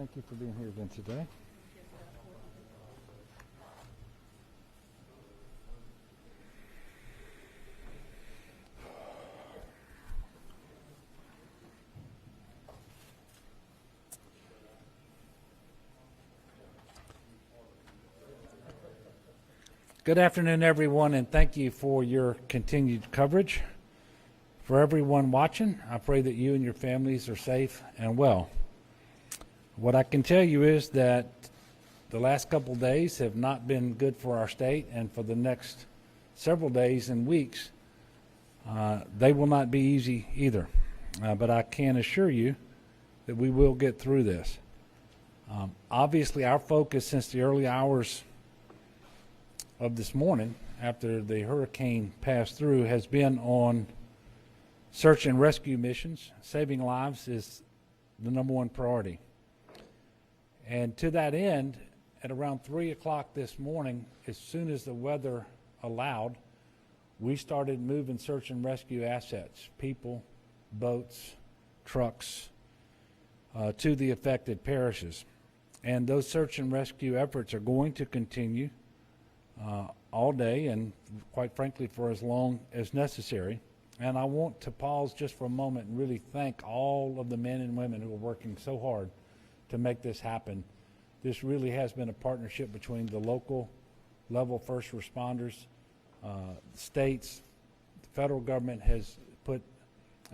Thank you for being here again today. Good afternoon, everyone, and thank you for your continued coverage. For everyone watching, I pray that you and your families are safe and well. What I can tell you is that the last couple days have not been good for our state, and for the next several days and weeks, they will not be easy either. But I can assure you that we will get through this. Obviously, our focus since the early hours of this morning, after the hurricane passed through, has been on search and rescue missions. Saving lives is the number one priority. And to that end, at around 3 o'clock this morning, as soon as the weather allowed, we started moving search and rescue assets, people, boats, trucks, to the affected parishes. And those search and rescue efforts are going to continue all day and, quite frankly, for as long as necessary. And I want to pause just for a moment and really thank all of the men and women who are working so hard to make this happen. This really has been a partnership between the local level first responders, states, the federal government has put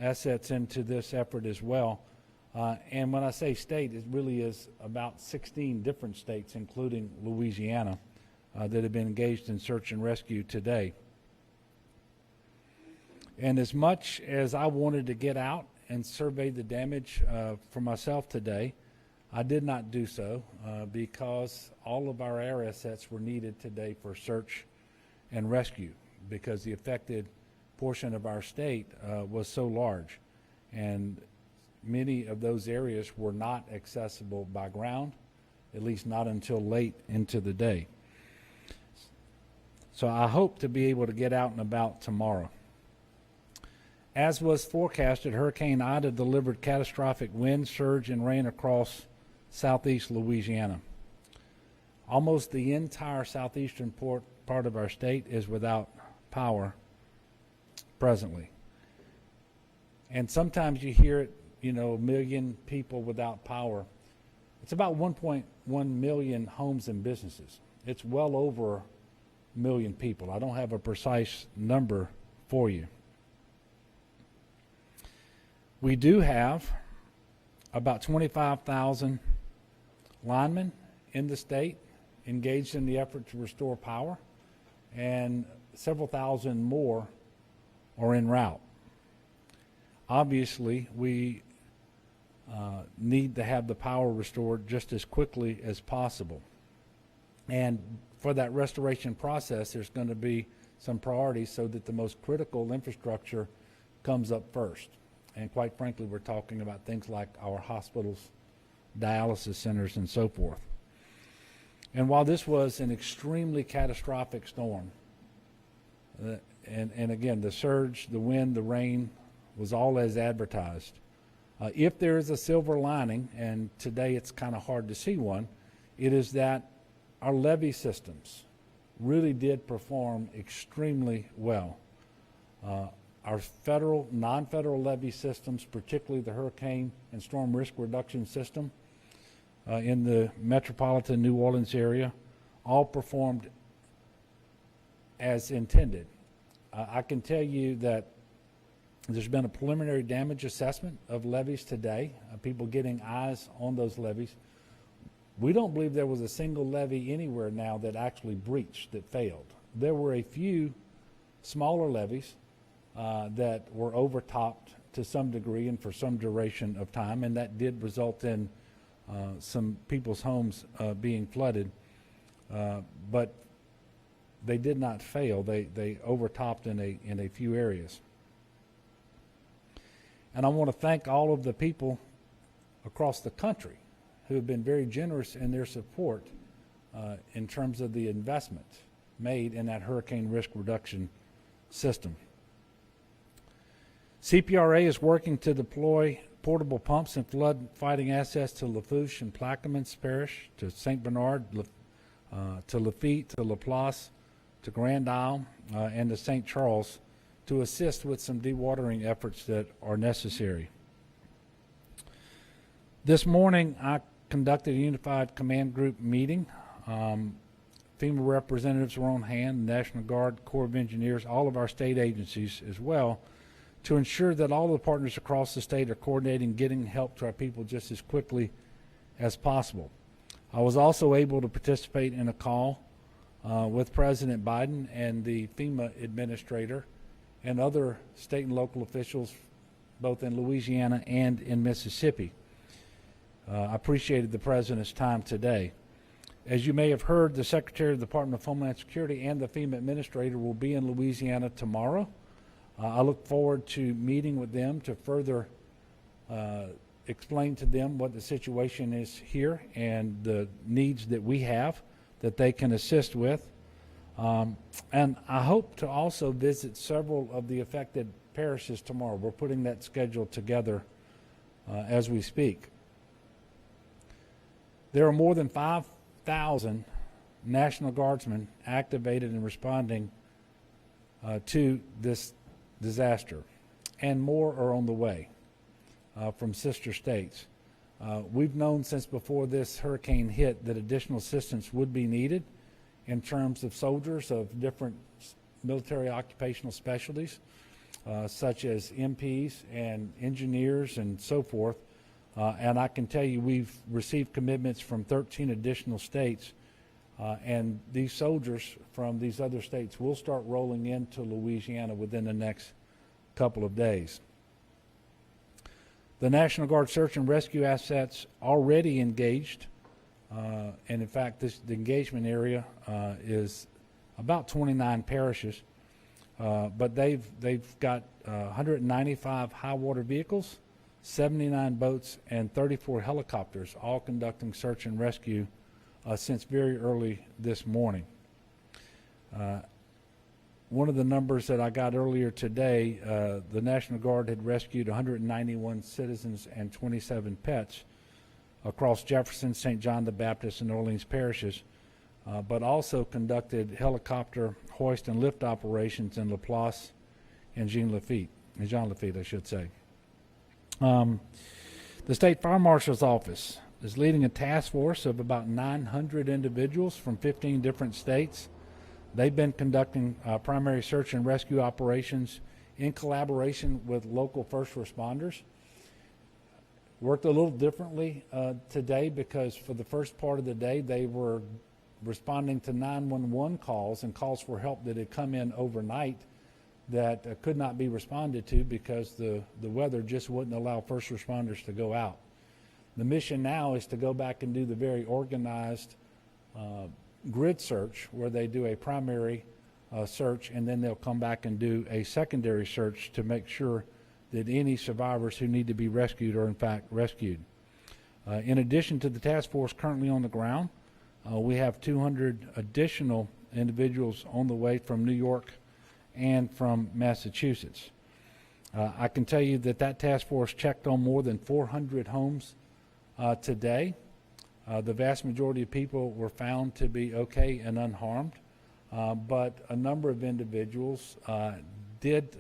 assets into this effort as well. And when I say state, it really is about 16 different states, including Louisiana, that have been engaged in search and rescue today. And as much as I wanted to get out and survey the damage for myself today, I did not do so because all of our air assets were needed today for search and rescue, because the affected portion of our state was so large, and many of those areas were not accessible by ground, at least not until late into the day. So I hope to be able to get out and about tomorrow. As was forecasted, Hurricane Ida delivered catastrophic wind, surge, and rain across southeast Louisiana. Almost the entire southeastern part of our state is without power presently. And sometimes you hear it, a million people without power. It's about 1.1 million homes and businesses. It's well over a million people. I don't have a precise number for you. We do have about 25,000 linemen in the state engaged in the effort to restore power, and several thousand more are en route. Obviously, we need to have the power restored just as quickly as possible. And for that restoration process, there's going to be some priorities so that the most critical infrastructure comes up first. And quite frankly, we're talking about things like our hospitals, dialysis centers, and so forth. And while this was an extremely catastrophic storm, and again, the surge, the wind, the rain was all as advertised. If there is a silver lining, and today it's kind of hard to see one, it is that our levee systems really did perform extremely well. Our federal, non-federal levee systems, particularly the hurricane and storm risk reduction system in the metropolitan New Orleans area, all performed as intended. I can tell you that there's been a preliminary damage assessment of levees today, people getting eyes on those levees. We don't believe there was a single levee anywhere now that actually breached, that failed. There were a few smaller levees that were overtopped to some degree and for some duration of time, and that did result in some people's homes being flooded, but they did not fail. They overtopped in a few areas. And I want to thank all of the people across the country who have been very generous in their support in terms of the investment made in that hurricane risk reduction system. CPRA is working to deploy portable pumps and flood fighting assets to Lafourche and Plaquemines Parish, to St. Bernard, to Lafitte, to Laplace, to Grand Isle, and to St. Charles to assist with some dewatering efforts that are necessary. This morning, I conducted a unified command group meeting. FEMA representatives were on hand, National Guard, Corps of Engineers, all of our state agencies as well, to ensure that all the partners across the state are coordinating, getting help to our people just as quickly as possible. I was also able to participate in a call with President Biden and the FEMA administrator and other state and local officials, both in Louisiana and in Mississippi. I appreciated the President's time today. As you may have heard, the Secretary of the Department of Homeland Security and the FEMA administrator will be in Louisiana tomorrow. I look forward to meeting with them to further explain to them what the situation is here and the needs that we have that they can assist with. And I hope to also visit several of the affected parishes tomorrow. We're putting that schedule together as we speak. There are more than 5,000 National Guardsmen activated and responding to this disaster, and more are on the way from sister states. We've known since before this hurricane hit that additional assistance would be needed in terms of soldiers of different military occupational specialties, such as MPs and engineers and so forth. And I can tell you we've received commitments from 13 additional states, and these soldiers from these other states will start rolling into Louisiana within the next couple of days. The National Guard search and rescue assets already engaged, and in fact the engagement area is about 29 parishes, but they've got 195 high water vehicles, 79 boats, and 34 helicopters, all conducting search and rescue since very early this morning. One of the numbers that I got earlier today, the National Guard had rescued 191 citizens and 27 pets across Jefferson, St. John the Baptist, and Orleans parishes, but also conducted helicopter hoist and lift operations in Laplace and Jean Lafitte, I should say. The State Fire Marshal's Office is leading a task force of about 900 individuals from 15 different states. They've been conducting primary search and rescue operations in collaboration with local first responders. Worked a little differently today because for the first part of the day they were responding to 911 calls and calls for help that had come in overnight that could not be responded to because the weather just wouldn't allow first responders to go out. The mission now is to go back and do the very organized grid search where they do a primary search, and then they'll come back and do a secondary search to make sure that any survivors who need to be rescued are in fact rescued. In addition to the task force currently on the ground, we have 200 additional individuals on the way from New York and from Massachusetts. I can tell you that that task force checked on more than 400 homes today. The vast majority of people were found to be okay and unharmed, but a number of individuals did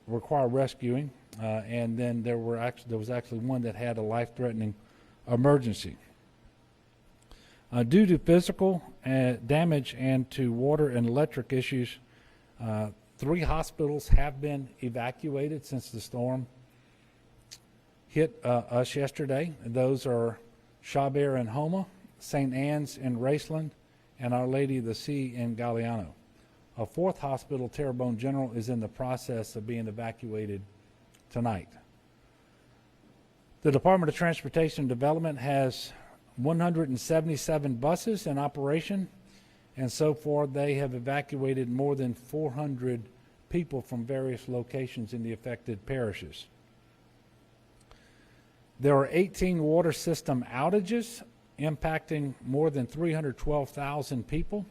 require rescuing, and then there was actually one that had a life-threatening emergency. Due to physical damage and to water and electric issues, 3 hospitals have been evacuated since the storm hit us yesterday. Those are Chabert and Homa, St. Anne's in Raceland, and Our Lady of the Sea in Galliano. A 4th hospital, Terrebonne General, is in the process of being evacuated tonight. The Department of Transportation and Development has 177 buses in operation, and so far they have evacuated more than 400 people from various locations in the affected parishes. There are 18 water system outages impacting more than 312,000 people,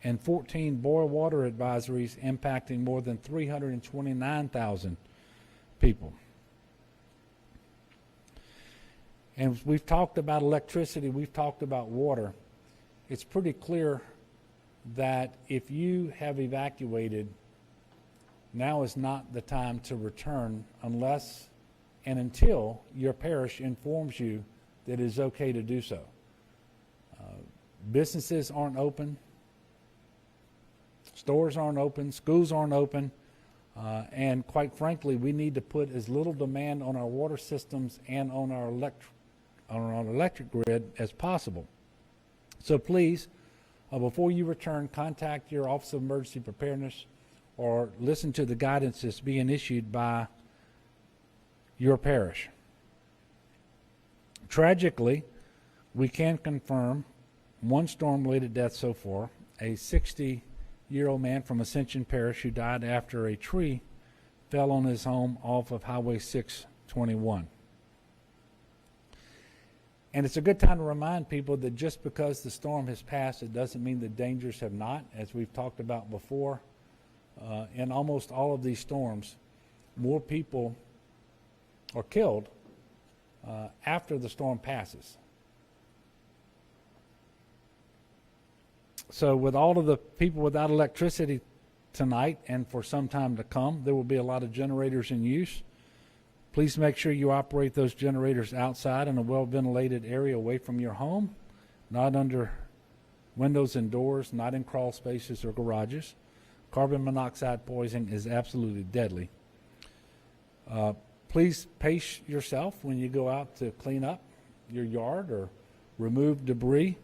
and 14 boil water advisories impacting more than 329,000 people. And we've talked about electricity, we've talked about water. It's pretty clear that if you have evacuated, now is not the time to return unless and until your parish informs you that it is okay to do so. Businesses aren't open, stores aren't open, schools aren't open, and quite frankly, we need to put as little demand on our water systems and on our electric grid as possible. So please, before you return, contact your Office of Emergency Preparedness or listen to the guidance that's being issued by your parish. Tragically, we can confirm one storm-related death so far, a 60-year-old man from Ascension Parish who died after a tree fell on his home off of Highway 621. And it's a good time to remind people that just because the storm has passed, it doesn't mean the dangers have not. As we've talked about before, in almost all of these storms, more people are killed after the storm passes. So with all of the people without electricity tonight and for some time to come, there will be a lot of generators in use. Please make sure you operate those generators outside in a well-ventilated area away from your home, not under windows and doors, not in crawl spaces or garages. Carbon monoxide poisoning is absolutely deadly. Please pace yourself when you go out to clean up your yard or remove debris.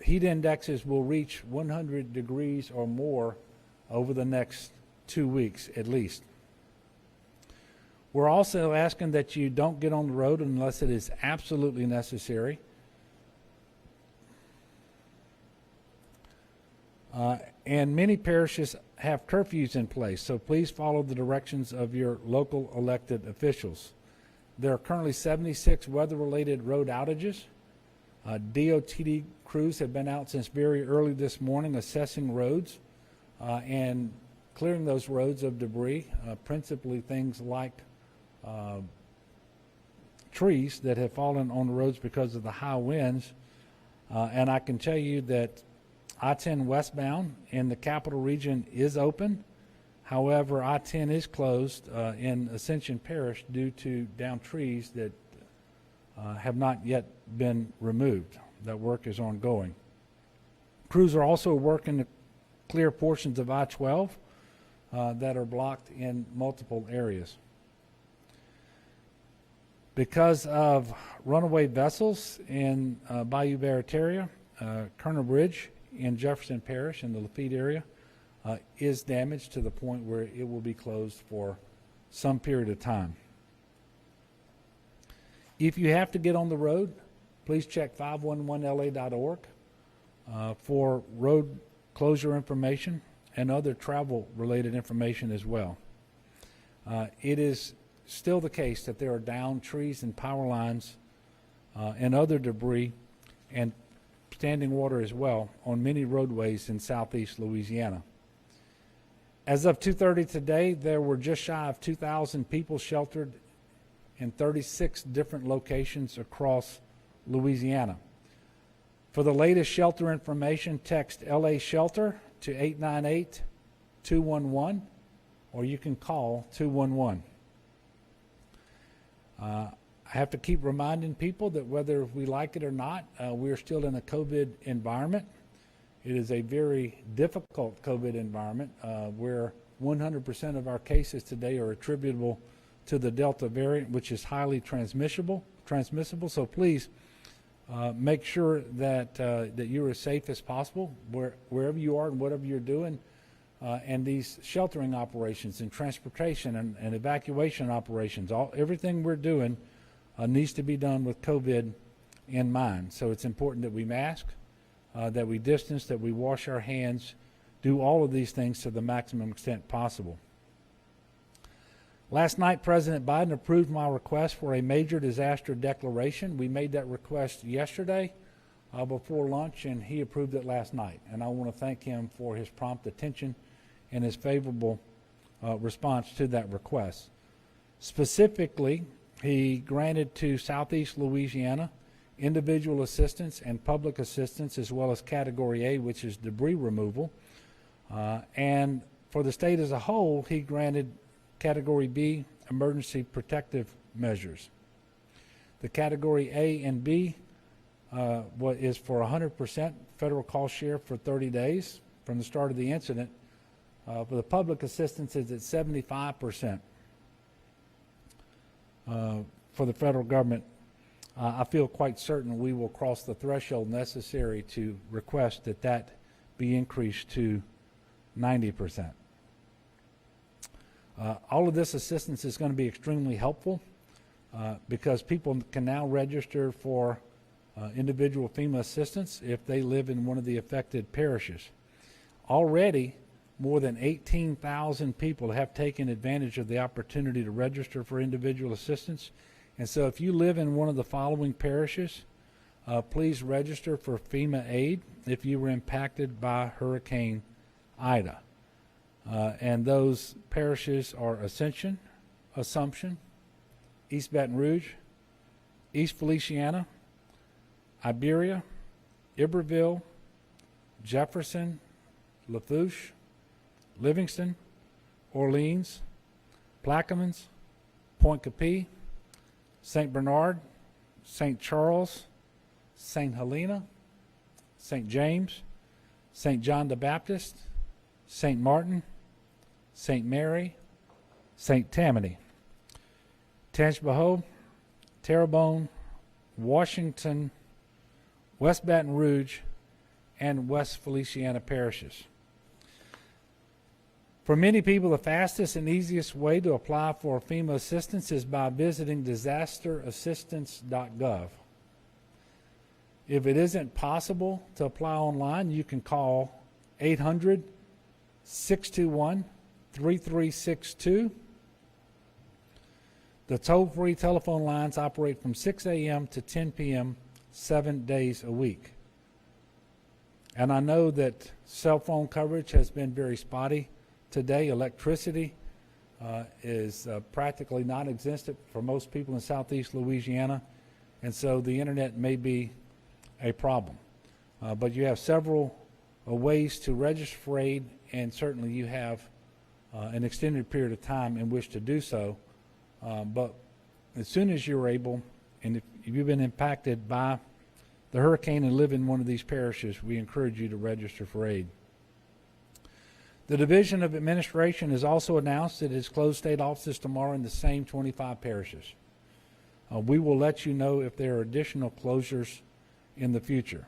Heat indexes will reach 100 degrees or more over the next 2 weeks at least. We're also asking that you don't get on the road unless it is absolutely necessary. And many parishes have curfews in place, so please follow the directions of your local elected officials. There are currently 76 weather-related road outages. DOTD crews have been out since very early this morning assessing roads and clearing those roads of debris, principally things like trees that have fallen on the roads because of the high winds. And I can tell you that I-10 westbound in the capital region is open. However, I-10 is closed in Ascension Parish due to downed trees that have not yet been removed. That work is ongoing. Crews are also working to clear portions of I-12 that are blocked in multiple areas. Because of runaway vessels in Bayou Barataria, Kerner Bridge in Jefferson Parish in the Levees area is damaged to the point where it will be closed for some period of time. If you have to get on the road, please check 511la.org for road closure information and other travel-related information as well. It is still the case that there are downed trees and power lines and other debris and standing water as well on many roadways in southeast Louisiana. As of 2:30 today, there were just shy of 2,000 people sheltered in 36 different locations across Louisiana. For the latest shelter information, text LA Shelter to 898-211, or you can call 211. I have to keep reminding people that whether we like it or not, we're still in a COVID environment. It is a very difficult COVID environment where 100% of our cases today are attributable to the Delta variant, which is highly transmissible. So please make sure that that you're as safe as possible wherever you are and whatever you're doing. And these sheltering operations and transportation and evacuation operations, everything we're doing needs to be done with COVID in mind. So it's important that we mask, that we distance, that we wash our hands, do all of these things to the maximum extent possible. Last night, President Biden approved my request for a major disaster declaration. We made that request yesterday before lunch, and he approved it last night. And I want to thank him for his prompt attention and his favorable response to that request. Specifically, he granted to Southeast Louisiana individual assistance and public assistance, as well as Category A, which is debris removal. And for the state as a whole, he granted Category B, emergency protective measures. The Category A and B is for 100% federal cost share for 30 days from the start of the incident. For the public assistance is at 75% for the federal government. I feel quite certain we will cross the threshold necessary to request that be increased to 90%. All of this assistance is going to be extremely helpful because people can now register for individual FEMA assistance if they live in one of the affected parishes. Already, more than 18,000 people have taken advantage of the opportunity to register for individual assistance. And so if you live in one of the following parishes, please register for FEMA aid if you were impacted by Hurricane Ida. And those parishes are Ascension, Assumption, East Baton Rouge, East Feliciana, Iberia, Iberville, Jefferson, Lafourche, Livingston, Orleans, Plaquemines, Point Capee, St. Bernard, St. Charles, St. Helena, St. James, St. John the Baptist, St. Martin, St. Mary, St. Tammany, Tangipahoa, Terrebonne, Washington, West Baton Rouge, and West Feliciana parishes. For many people, the fastest and easiest way to apply for FEMA assistance is by visiting disasterassistance.gov. If it isn't possible to apply online, you can call 800-621-3362. The toll-free telephone lines operate from 6 a.m. to 10 p.m. 7 days a week. And I know that cell phone coverage has been very spotty today. Electricity is practically non-existent for most people in Southeast Louisiana, and so the internet may be a problem. But you have several ways to register for aid, and certainly you have an extended period of time in which to do so. But as soon as you're able, and if you've been impacted by the hurricane and live in one of these parishes, we encourage you to register for aid. The Division of Administration has also announced that it has closed state offices tomorrow in the same 25 parishes. We will let you know if there are additional closures in the future.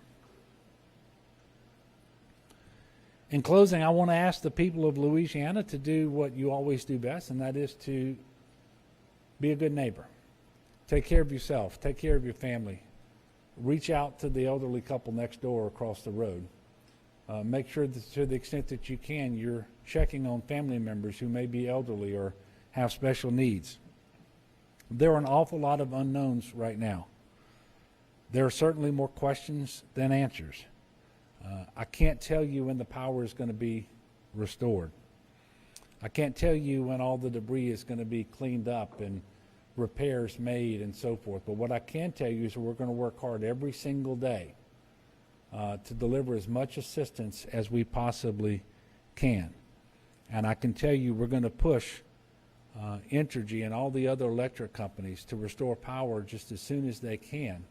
In closing, I want to ask the people of Louisiana to do what you always do best, and that is to be a good neighbor. Take care of yourself. Take care of your family. Reach out to the elderly couple next door across the road. Make sure that to the extent that you can, you're checking on family members who may be elderly or have special needs. There are an awful lot of unknowns right now. There are certainly more questions than answers. I can't tell you when the power is going to be restored. I can't tell you when all the debris is going to be cleaned up and repairs made and so forth. But what I can tell you is we're going to work hard every single day to deliver as much assistance as we possibly can. And I can tell you we're going to push Entergy and all the other electric companies to restore power just as soon as they can.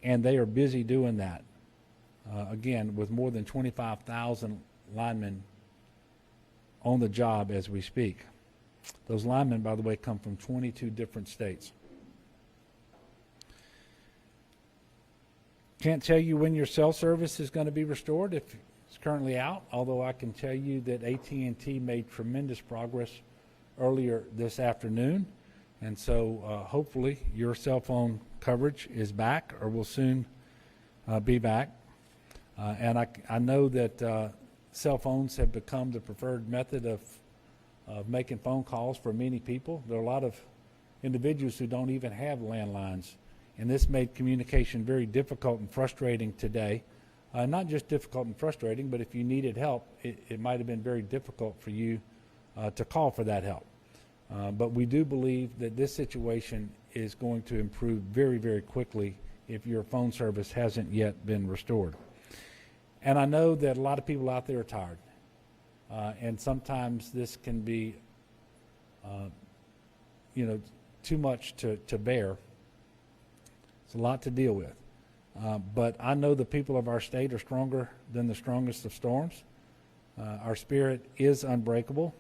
And they are busy doing that, again, with more than 25,000 linemen on the job as we speak. Those linemen, by the way, come from 22 different states. Can't tell you when your cell service is going to be restored if it's currently out, although I can tell you that AT&T made tremendous progress earlier this afternoon. And so hopefully your cell phone coverage is back or will soon be back. And I know that cell phones have become the preferred method of making phone calls for many people. There are a lot of individuals who don't even have landlines, and this made communication very difficult and frustrating today. Not just difficult and frustrating, but if you needed help, it might have been very difficult for you to call for that help. But we do believe that this situation is going to improve very, very quickly if your phone service hasn't yet been restored. And I know that a lot of people out there are tired. And sometimes this can be, too much to bear. It's a lot to deal with. But I know the people of our state are stronger than the strongest of storms. Our spirit is unbreakable.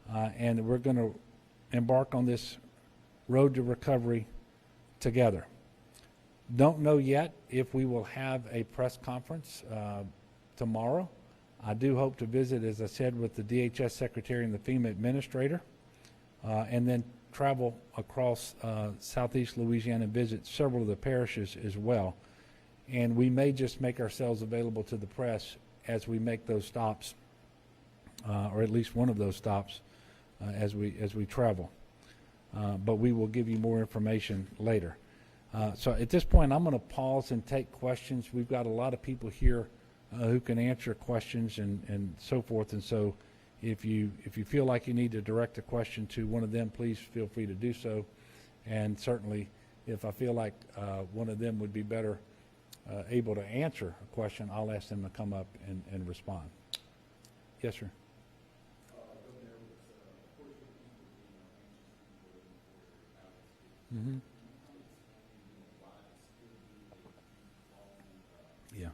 And we're going to embark on this road to recovery together. Don't know yet if we will have a press conference tomorrow. I do hope to visit, as I said, with the DHS Secretary and the FEMA Administrator, and then travel across southeast Louisiana and visit several of the parishes as well. And we may just make ourselves available to the press as we make those stops, or at least one of those stops, as we travel. But we will give you more information later. So at this point, I'm going to pause and take questions. We've got a lot of people here who can answer questions and so forth. And so if you feel like you need to direct a question to one of them, please feel free to do so. And certainly, if I feel like one of them would be better able to answer a question, I'll ask them to come up and respond. Yes, sir. Mm-hmm. Yeah.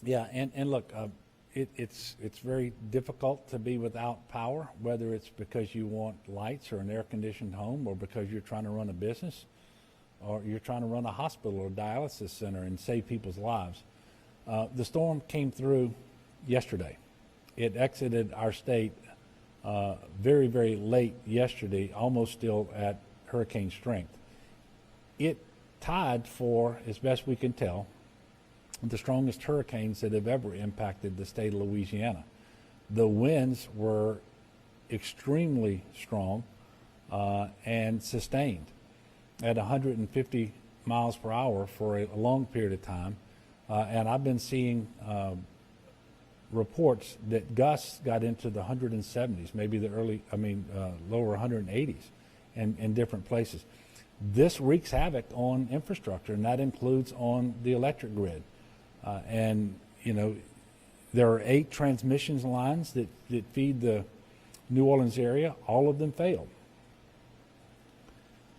Yeah, and look, it's very difficult to be without power, whether it's because you want lights or an air-conditioned home, or because you're trying to run a business, or you're trying to run a hospital or dialysis center and save people's lives. The storm came through yesterday. It exited our state very, very late yesterday, almost still at hurricane strength. It tied for, as best we can tell, the strongest hurricanes that have ever impacted the state of Louisiana. The winds were extremely strong and sustained at 150 miles per hour for a long period of time. And I've been seeing reports that gusts got into the 170s, maybe the lower 180s in different places. This wreaks havoc on infrastructure, and that includes on the electric grid. There are 8 transmission lines that feed the New Orleans area. All of them failed.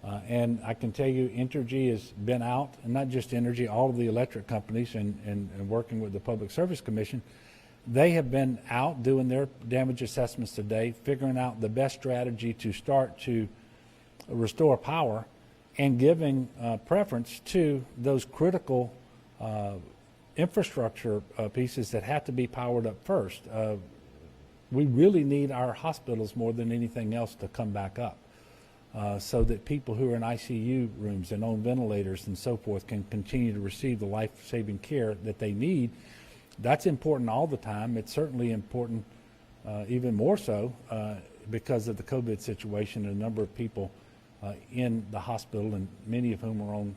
And I can tell you, Entergy has been out, and not just Entergy, all of the electric companies and working with the Public Service Commission, they have been out doing their damage assessments today, figuring out the best strategy to start to restore power and giving preference to those critical infrastructure pieces that have to be powered up first. We really need our hospitals more than anything else to come back up, so that people who are in ICU rooms and on ventilators and so forth can continue to receive the life-saving care that they need. That's important all the time. It's certainly important even more so because of the COVID situation and the number of people in the hospital, and many of whom are on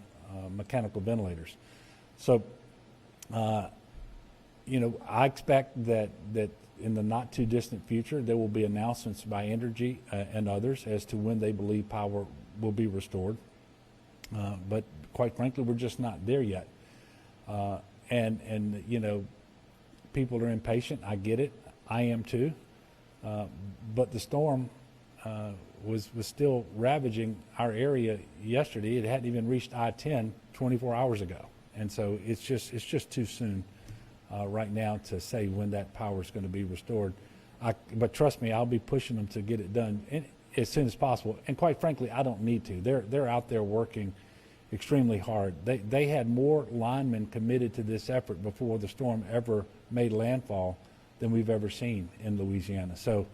mechanical ventilators. So, I expect that in the not too distant future, there will be announcements by Entergy and others as to when they believe power will be restored. But quite frankly, we're just not there yet. People are impatient. I get it. I am too. But the storm was still ravaging our area yesterday. It hadn't even reached I-10 24 hours ago. And so it's just too soon right now to say when that power is going to be restored. But trust me, I'll be pushing them to get it done as soon as possible. And quite frankly, I don't need to. They're out there working extremely hard. They had more linemen committed to this effort before the storm ever made landfall than we've ever seen in Louisiana. So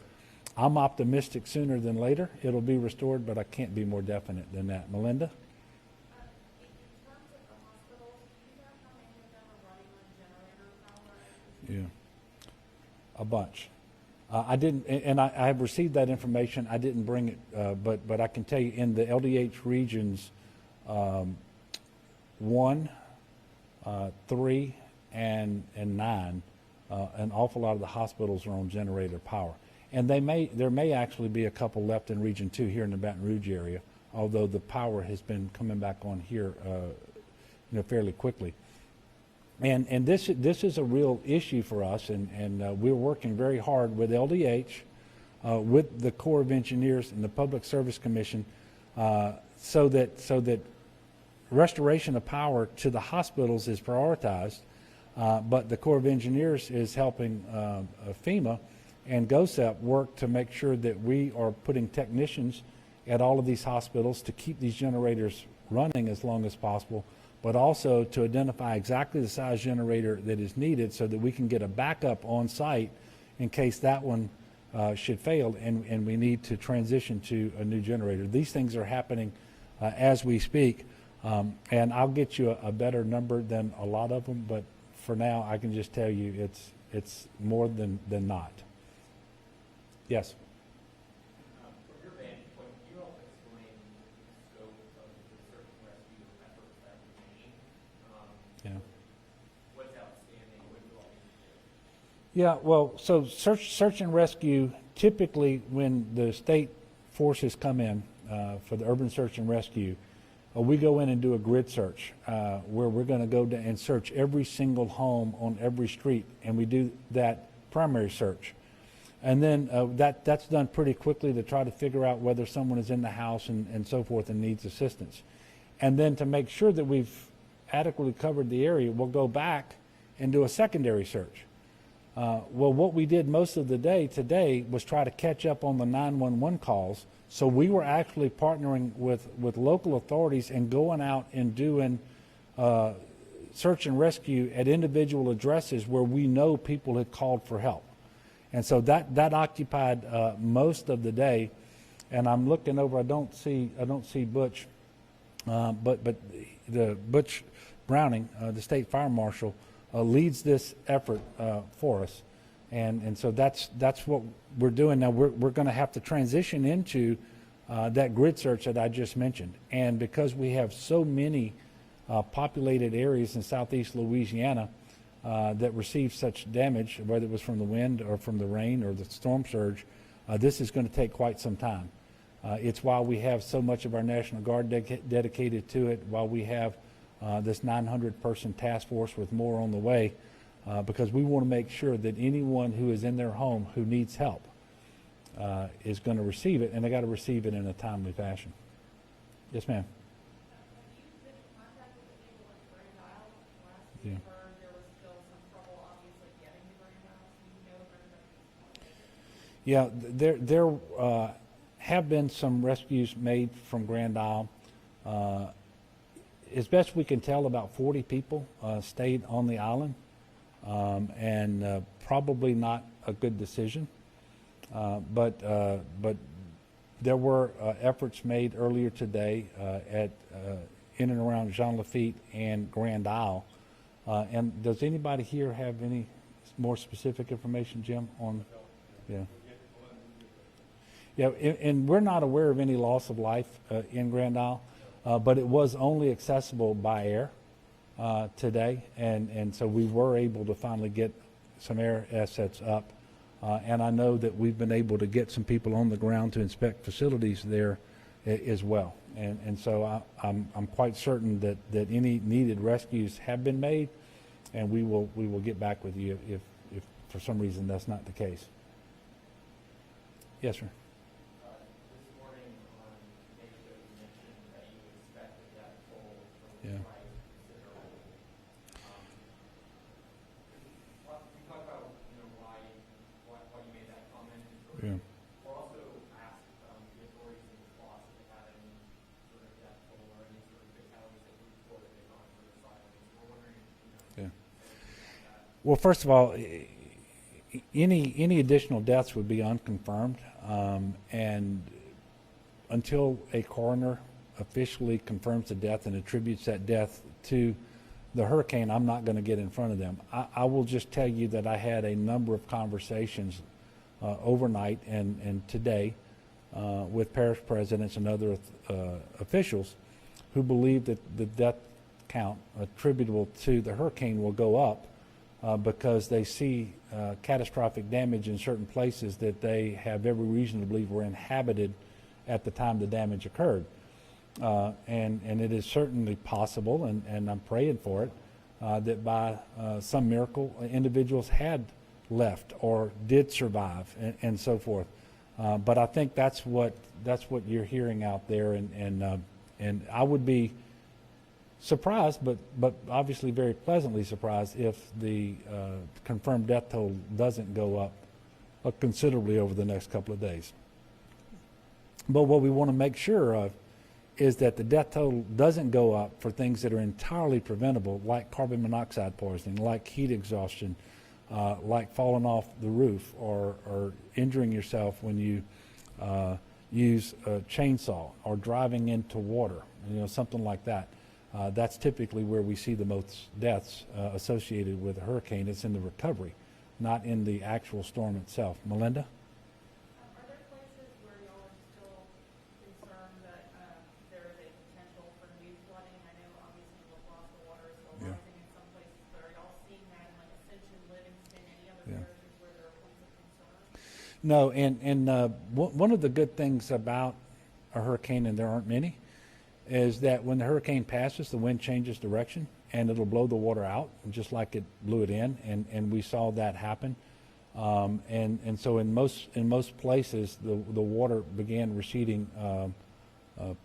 I'm optimistic sooner than later it'll be restored, but I can't be more definite than that. Melinda? Yeah, a bunch. I didn't, and I have received that information. I didn't bring it, but I can tell you in the LDH regions 1, 3, and 9, an awful lot of the hospitals are on generator power. And there may actually be a couple left in Region 2 here in the Baton Rouge area, although the power has been coming back on here fairly quickly. And this is a real issue for us, and we're working very hard with LDH, with the Corps of Engineers and the Public Service Commission, so that restoration of power to the hospitals is prioritized, but the Corps of Engineers is helping FEMA and GOSEP work to make sure that we are putting technicians at all of these hospitals to keep these generators running as long as possible, but also to identify exactly the size generator that is needed so that we can get a backup on site in case that one should fail and we need to transition to a new generator. These things are happening as we speak, and I'll get you a better number than a lot of them, but for now I can just tell you it's more than not. Yes? From your vantage point, can you help explain the scope of the search and rescue efforts that remain? Yeah. What's outstanding? What do you all need to do? Yeah, well, so search and rescue, typically when the state forces come in for the urban search and rescue, we go in and do a grid search where we're going to go and search every single home on every street, and we do that primary search. And then that's done pretty quickly to try to figure out whether someone is in the house and so forth and needs assistance. And then to make sure that we've adequately covered the area, we'll go back and do a secondary search. Well, what we did most of the day today was try to catch up on the 911 calls. So we were actually partnering with local authorities and going out and doing search and rescue at individual addresses where we know people had called for help. And so that occupied most of the day. And I'm looking over, I don't see Butch, but the Butch Browning, the state fire marshal, leads this effort for us, and so that's what we're doing now. We're going to have to transition into that grid search that I just mentioned, and because we have so many populated areas in southeast Louisiana that received such damage, whether it was from the wind or from the rain or the storm surge, this is going to take quite some time. It's why we have so much of our National Guard dedicated to it, while we have this 900-person task force with more on the way, because we want to make sure that anyone who is in their home who needs help is going to receive it, and they got to receive it in a timely fashion. Yes, ma'am. Have you been in contact with the people in Grand Isle? Last Yeah. we heard there was still some trouble, obviously, getting to Grand Isle. Do you know if anybody's Yeah, there have been some rescues made from Grand Isle. As best we can tell, about 40 people stayed on the island, and probably not a good decision. But there were efforts made earlier today in and around Jean Lafitte and Grand Isle. And does anybody here have any more specific information, Jim, on? Yeah. Yeah, and we're not aware of any loss of life in Grand Isle, but it was only accessible by air today, and so we were able to finally get some air assets up. And I know that we've been able to get some people on the ground to inspect facilities there as well. And so I'm quite certain that any needed rescues have been made, and we will get back with you if for some reason that's not the case. Yes, sir. This morning on Nation, you mentioned that you expected that toll from Yeah. the price considerable. Can you talk about why you made that comment? Yeah. Or also ask the authorities in response if they had any sort of death toll or any sort of fatalities that you reported in on for the silence. We're wondering, Yeah. Well, first of all, any additional deaths would be unconfirmed, and until a coroner officially confirms the death and attributes that death to the hurricane, I'm not going to get in front of them. I will just tell you that I had a number of conversations overnight and today with parish presidents and other officials who believe that the death count attributable to the hurricane will go up because they see catastrophic damage in certain places that they have every reason to believe were inhabited at the time the damage occurred. And it is certainly possible, and I'm praying for it, that by some miracle, individuals had left or did survive, and so forth. But I think that's what you're hearing out there, and I would be surprised, but obviously very pleasantly surprised if the confirmed death toll doesn't go up considerably over the next couple of days. But what we want to make sure of is that the death toll doesn't go up for things that are entirely preventable, like carbon monoxide poisoning, like heat exhaustion, like falling off the roof, or injuring yourself when you use a chainsaw, or driving into water, something like that. That's typically where we see the most deaths associated with a hurricane. It's in the recovery, not in the actual storm itself. Melinda? Are there places where y'all are still concerned that there is a potential for new flooding? I know obviously the water is still rising in some places, but are y'all seeing that in like Ascension, Livingston, any other areas where there are points of concern? No, and one of the good things about a hurricane, and there aren't many, is that when the hurricane passes, the wind changes direction, and it'll blow the water out, just like it blew it in, and we saw that happen. And so in most places, the water began receding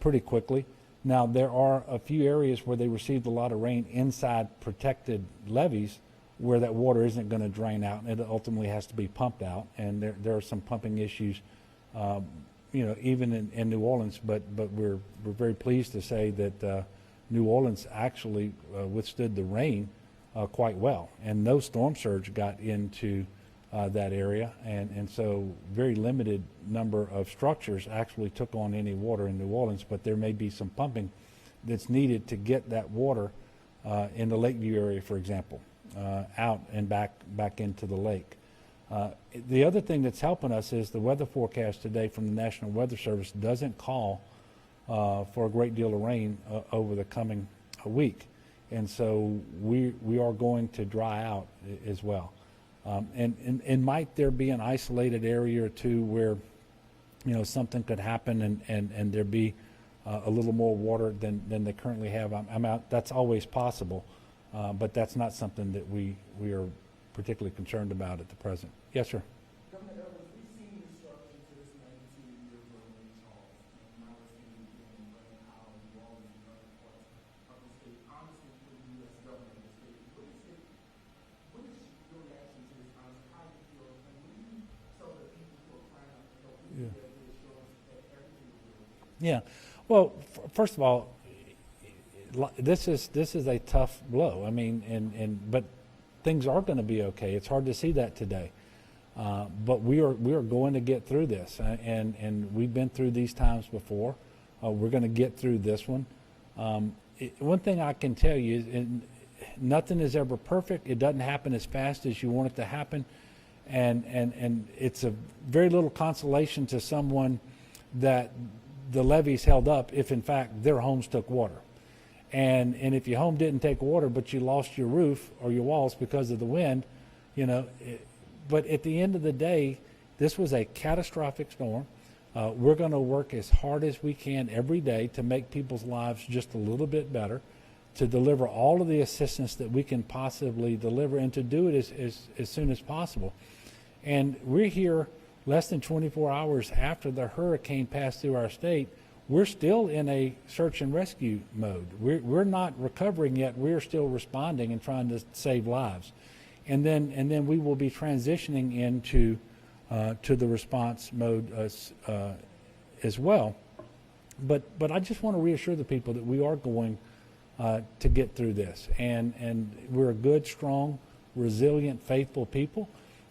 pretty quickly. Now, there are a few areas where they received a lot of rain inside protected levees where that water isn't going to drain out, and it ultimately has to be pumped out, and there are some pumping issues even in New Orleans, but we're very pleased to say that New Orleans actually withstood the rain quite well, and no storm surge got into that area, and so very limited number of structures actually took on any water in New Orleans, but there may be some pumping that's needed to get that water in the Lakeview area, for example, out and back into the lake. The other thing that's helping us is the weather forecast today from the National Weather Service doesn't call for a great deal of rain over the coming week. And so we are going to dry out as well. And might there be an isolated area or two where, something could happen and there be a little more water than they currently have? That's always possible, but that's not something that we are particularly concerned about at the present. Yes, sir. Governor Edwards, we've seen destruction to this magnitude in years ago in Charles, and now we're seeing it again in Lane Howell, New Orleans, and other parts of the state. Honestly, for the U.S. government and the state, what is your reaction to this? Honestly, how do you feel? And when you tell the people who are crying out for help, we need that reassurance that everything will be okay. Yeah. Well, first of all, this is a tough blow. I mean, but things are going to be okay. It's hard to see that today. But we are going to get through this, and we've been through these times before. We're going to get through this one. One thing I can tell you is nothing is ever perfect. It doesn't happen as fast as you want it to happen, and it's a very little consolation to someone that the levees held up if in fact their homes took water. And if your home didn't take water, but you lost your roof or your walls because of the wind, but at the end of the day, this was a catastrophic storm. We're going to work as hard as we can every day to make people's lives just a little bit better, to deliver all of the assistance that we can possibly deliver, and to do it as soon as possible. And we're here less than 24 hours after the hurricane passed through our state. We're still in a search and rescue mode. We're not recovering yet. We're still responding and trying to save lives. And then we will be transitioning into to the response mode as well. But I just want to reassure the people that we are going to get through this. And we're a good, strong, resilient, faithful people.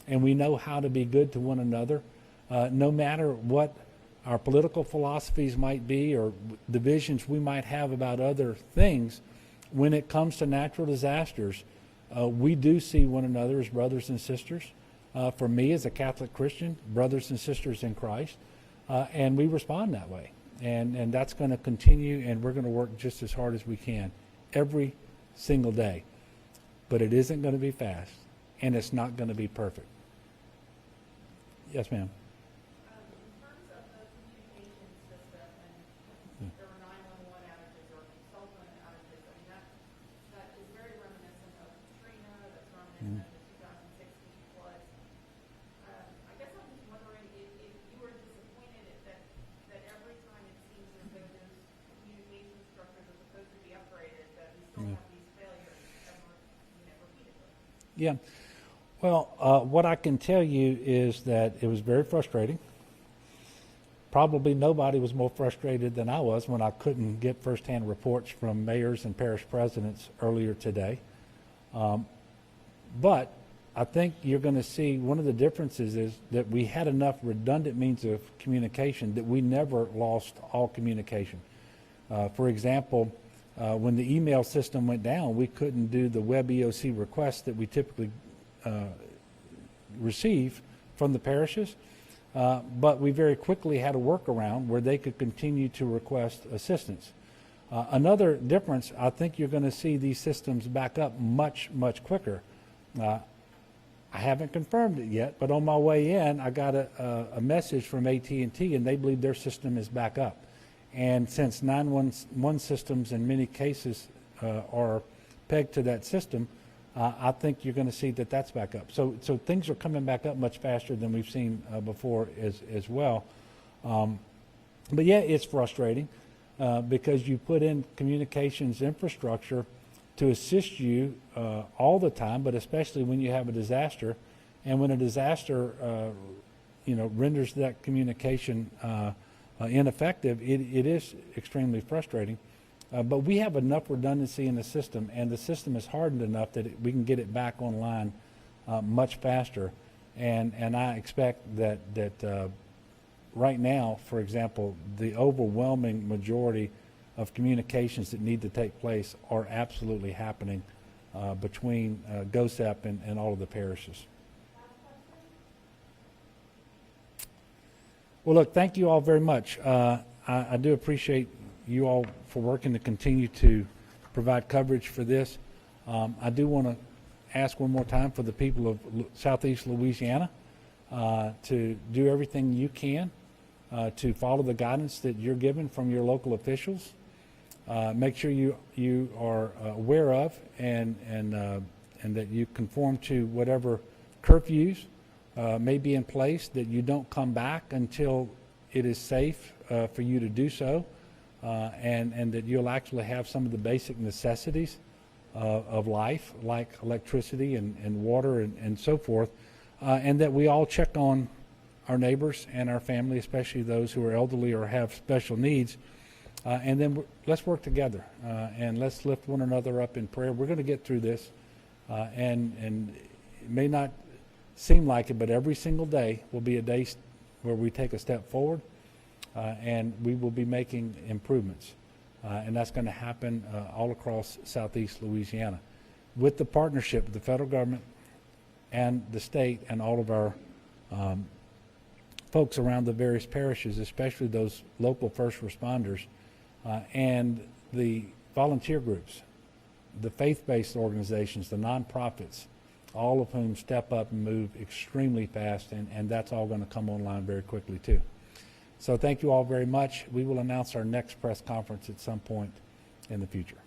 And we know how to be good to one another, no matter what our political philosophies might be or divisions we might have about other things. When it comes to natural disasters, we do see one another as brothers and sisters. For me as a Catholic Christian, brothers and sisters in Christ, and we respond that way. And that's going to continue, and we're going to work just as hard as we can every single day. But it isn't going to be fast. and it's not going to be perfect. Yes, ma'am. In terms of the communication system, and there were 911 outages or cell phone outages, I mean, that is very reminiscent of Katrina, that's reminiscent of the 2016 floods. I guess I'm just wondering if you were disappointed that every time it seems as though those communication structures are supposed to be upgraded, that we still have these failures repeatedly. Yeah. Well, what I can tell you is that it was very frustrating. Probably nobody was more frustrated than I was when I couldn't get firsthand reports from mayors and parish presidents earlier today. But I think you're going to see one of the differences is that we had enough redundant means of communication that we never lost all communication. For example, when the email system went down, we couldn't do the web EOC requests that we typically receive from the parishes, but we very quickly had a workaround where they could continue to request assistance. Another difference, I think you're going to see these systems back up much, much quicker. I haven't confirmed it yet, but on my way in, I got a message from AT&T, and they believe their system is back up. And since 911 systems in many cases are pegged to that system, I think you're going to see that that's back up. So things are coming back up much faster than we've seen before as well. But yeah, it's frustrating because you put in communications infrastructure to assist you all the time, but especially when you have a disaster. And when a disaster, renders that communication ineffective, it is extremely frustrating. But we have enough redundancy in the system, and the system is hardened enough that we can get it back online much faster. And I expect that right now, for example, the overwhelming majority of communications that need to take place are absolutely happening between GOSEP and all of the parishes. Well, look, thank you all very much. I do appreciate you all for working to continue to provide coverage for this. I do want to ask one more time for the people of Southeast Louisiana to do everything you can to follow the guidance that you're given from your local officials. Make sure you are aware of and that you conform to whatever curfews may be in place, that you don't come back until it is safe for you to do so. And that you'll actually have some of the basic necessities of life, like electricity and water and so forth, and that we all check on our neighbors and our family, especially those who are elderly or have special needs. And then let's work together and let's lift one another up in prayer. We're going to get through this, and it may not seem like it, but every single day will be a day where we take a step forward. And we will be making improvements. And that's going to happen all across Southeast Louisiana with the partnership of the federal government and the state and all of our folks around the various parishes, especially those local first responders and the volunteer groups, the faith-based organizations, the nonprofits, all of whom step up and move extremely fast, and that's all going to come online very quickly too. So thank you all very much. We will announce our next press conference at some point in the future.